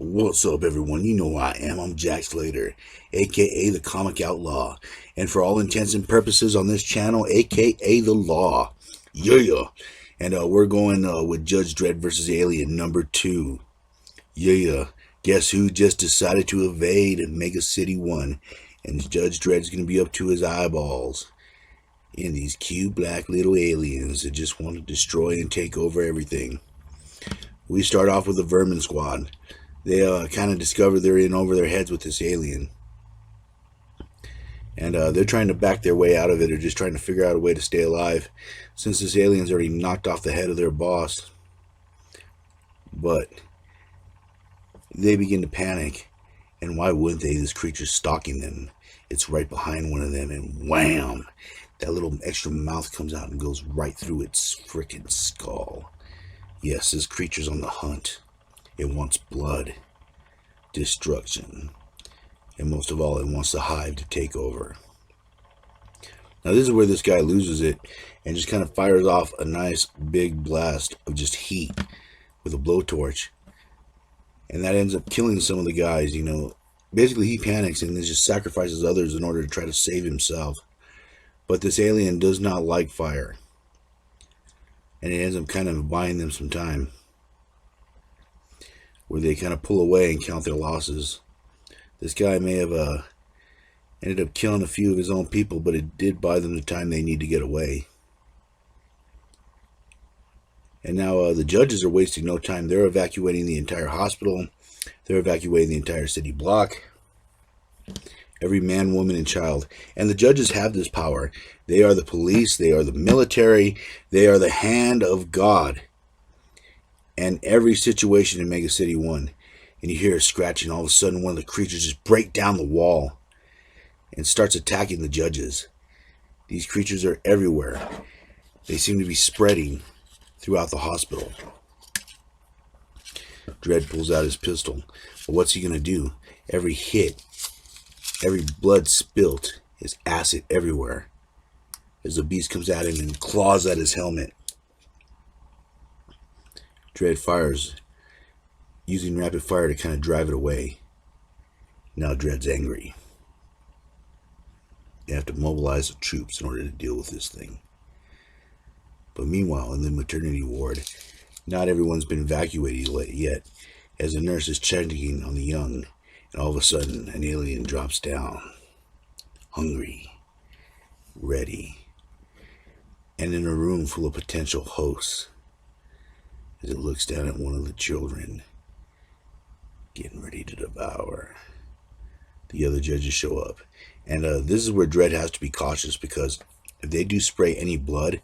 What's up, everyone? You know who I am. I'm Jack Slater, aka the Comic Outlaw, and for all intents and purposes on this channel, aka the Law. Yeah, and we're going with Judge Dredd versus Alien #2. Yeah, guess who just decided to evade Mega City 1, and Judge Dredd's gonna be up to his eyeballs in these cute black little aliens that just want to destroy and take over everything. We start off with the Vermin Squad. They kind of discover they're in over their heads with this alien. And they're trying to back their way out of it, or just trying to figure out a way to stay alive, since this alien's already knocked off the head of their boss. But they begin to panic. And why wouldn't they? This creature's stalking them. It's right behind one of them, and wham! That little extra mouth comes out and goes right through its frickin' skull. Yes, this creature's on the hunt. It wants blood, destruction, and most of all, it wants the hive to take over. Now, this is where this guy loses it and just kind of fires off a nice big blast of just heat with a blowtorch. And that ends up killing some of the guys, you know. Basically, he panics and just sacrifices others in order to try to save himself. But this alien does not like fire. And it ends up kind of buying them some time, where they kind of pull away and count their losses. This guy may have ended up killing a few of his own people, but it did buy them the time they need to get away. And now the judges are wasting no time. They're evacuating the entire hospital. They're evacuating the entire city block. Every man, woman, and child. And the judges have this power. They are the police. They are the military. They are the hand of God. And every situation in Mega City 1, and you hear a scratching, all of a sudden one of the creatures just break down the wall and starts attacking the judges. These creatures are everywhere. They seem to be spreading throughout the hospital. Dredd pulls out his pistol. But what's he going to do? Every hit, every blood spilt is acid everywhere as the beast comes at him and claws at his helmet. Dredd fires, using rapid fire to kind of drive it away. Now Dredd's angry. They have to mobilize the troops in order to deal with this thing. But meanwhile, in the maternity ward, not everyone's been evacuated yet, as the nurse is checking on the young, and all of a sudden, an alien drops down, hungry, ready, and in a room full of potential hosts, as it looks down at one of the children, getting ready to devour. The other judges show up, and this is where Dredd has to be cautious, because if they do spray any blood,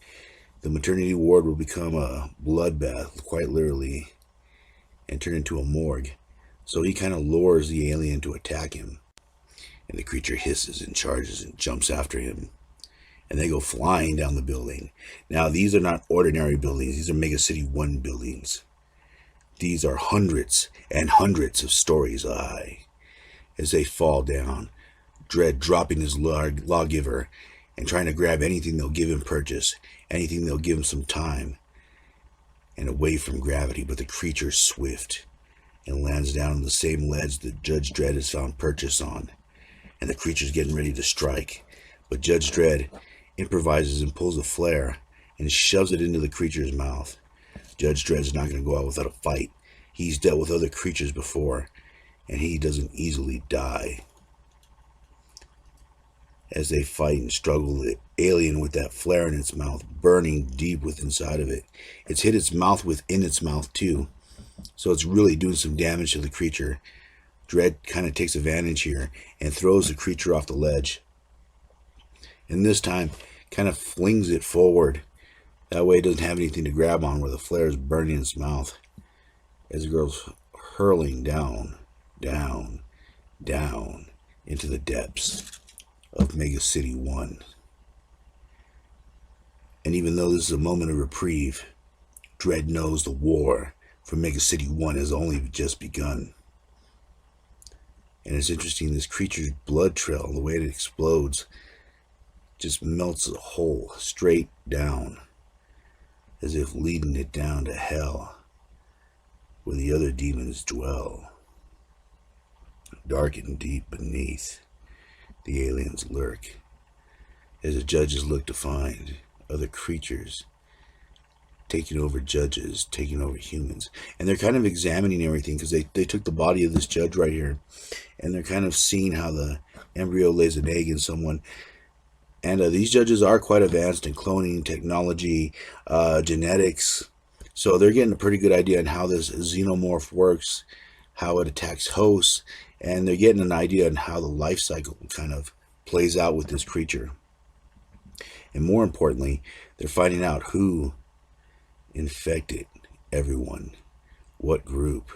the maternity ward will become a bloodbath, quite literally, and turn into a morgue. So he kind of lures the alien to attack him, and the creature hisses and charges and jumps after him, and they go flying down the building. Now, these are not ordinary buildings. These are Mega City 1 buildings. These are hundreds and hundreds of stories high. As they fall down, Dredd dropping his lawgiver and trying to grab anything they'll give him purchase, anything they'll give him some time, and away from gravity. But the creature's swift and lands down on the same ledge that Judge Dredd has found purchase on. And the creature's getting ready to strike. But Judge Dredd improvises and pulls a flare and shoves it into the creature's mouth. Judge Dredd's not going to go out without a fight. He's dealt with other creatures before, and he doesn't easily die. As they fight and struggle, the alien with that flare in its mouth, burning deep within inside of it. It's hit its mouth within its mouth too, so it's really doing some damage to the creature. Dredd kind of takes advantage here and throws the creature off the ledge. And this time, kind of flings it forward. That way it doesn't have anything to grab on where the flare is burning its mouth. As it goes hurling down, down, down into the depths of Mega City 1. And even though this is a moment of reprieve, Dredd knows the war for Mega City 1 has only just begun. And it's interesting, this creature's blood trail, the way it explodes, just melts a hole straight down, as if leading it down to hell, where the other demons dwell. Dark and deep beneath, the aliens lurk, as the judges look to find other creatures taking over judges, taking over humans. And they're kind of examining everything, because they took the body of this judge right here, and they're kind of seeing how the embryo lays an egg in someone. And these judges are quite advanced in cloning technology, genetics. So they're getting a pretty good idea on how this xenomorph works, how it attacks hosts, and they're getting an idea on how the life cycle kind of plays out with this creature. And more importantly, they're finding out who infected everyone, what group.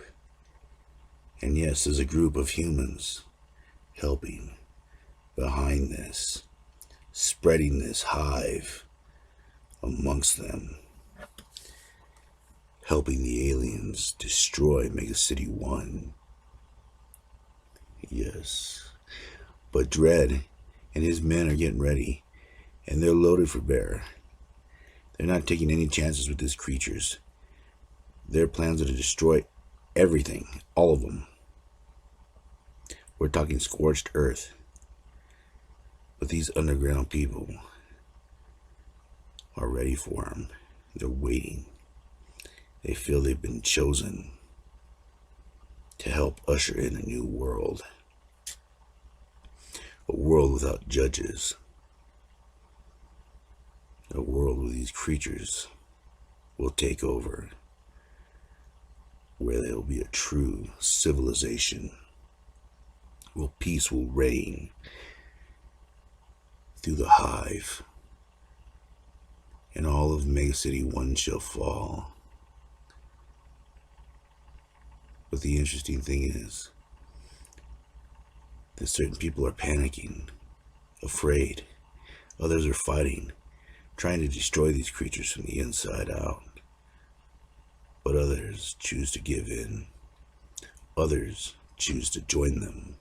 And yes, there's a group of humans helping behind this, spreading this hive amongst them, helping the aliens destroy Mega City 1. Yes. But Dredd and his men are getting ready, and they're loaded for bear. They're not taking any chances with these creatures. Their plans are to destroy everything, all of them. We're talking scorched earth. But these underground people are ready for them. They're waiting. They feel they've been chosen to help usher in a new world. A world without judges. A world where these creatures will take over. Where there will be a true civilization. Where peace will reign through the hive. And all of Mega City 1 shall fall. But the interesting thing is that certain people are panicking, afraid. Others are fighting, trying to destroy these creatures from the inside out. But others choose to give in. Others choose to join them.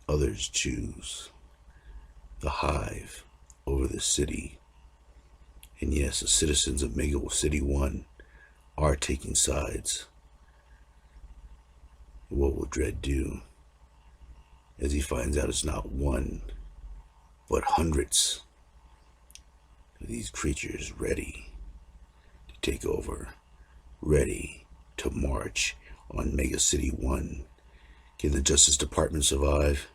Others choose the hive over the city. And yes, the citizens of Mega City 1 are taking sides. What will Dredd do as he finds out it's not one, but hundreds of these creatures ready to take over, ready to march on Mega City 1? Can the Justice Department survive?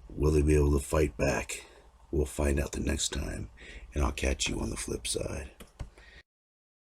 Will they be able to fight back? We'll find out the next time, and I'll catch you on the flip side.